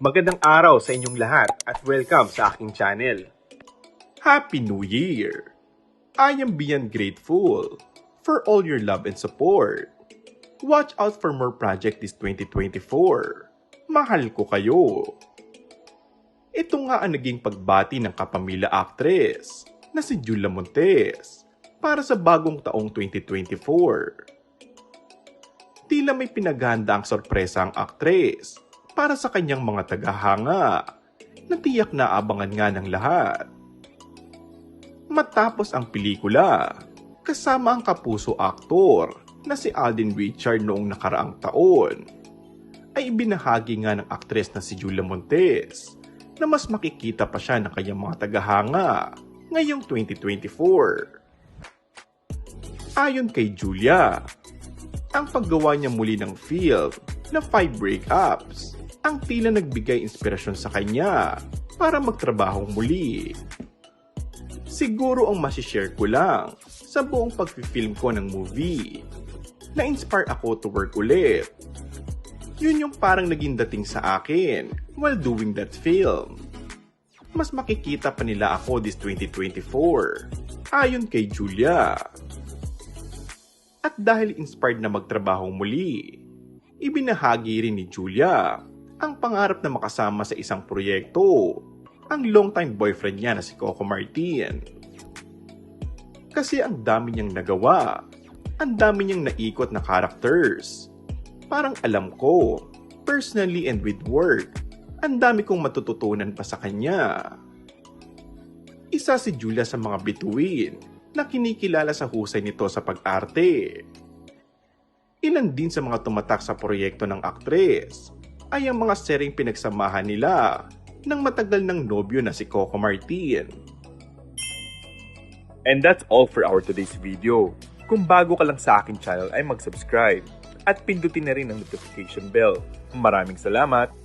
Magandang araw sa inyong lahat at welcome sa aking channel. Happy New Year! I am beyond grateful for all your love and support. Watch out for more project this 2024. Mahal ko kayo. Ito nga ang naging pagbati ng kapamilya actress na si Julia Montes para sa bagong taong 2024. Tila may pinaghahanda ang sorpresa ang actress para sa kanyang mga tagahanga na tiyak na abangan nga ng lahat. Matapos ang pelikula, kasama ang kapuso aktor na si Alden Richard noong nakaraang taon, ay ibinahagi nga ng aktres na si Julia Montes na mas makikita pa siya ng kanyang mga tagahanga ngayong 2024. Ayon kay Julia, ang paggawa niya muli ng film na 5 Breakups ang tila nagbigay inspirasyon sa kanya para magtrabahong muli. Siguro ang masishare ko lang sa buong pag-film ko ng movie. Na-inspire ako to work ulit. Yun yung parang naging dating sa akin while doing that film. Mas makikita pa nila ako this 2024, ayon kay Julia. At dahil inspired na magtrabahong muli, ibinahagi rin ni Julia ang pangarap na makasama sa isang proyekto ang longtime boyfriend niya na si Coco Martin. Kasi ang dami niyang nagawa, ang dami niyang naikot na characters. Parang alam ko, personally and with work, ang dami kong matututunan pa sa kanya. Isa si Julia sa mga bituin na kinikilala sa husay nito sa pag-arte. Ilan din sa mga tumatak sa proyekto ng aktres ay ang mga seryeng pinagsamahan nila ng matagal ng nobyo na si Coco Martin. And that's all for our today's video. Kung bago ka lang sa aking channel ay mag-subscribe at pindutin na rin ang notification bell. Maraming salamat!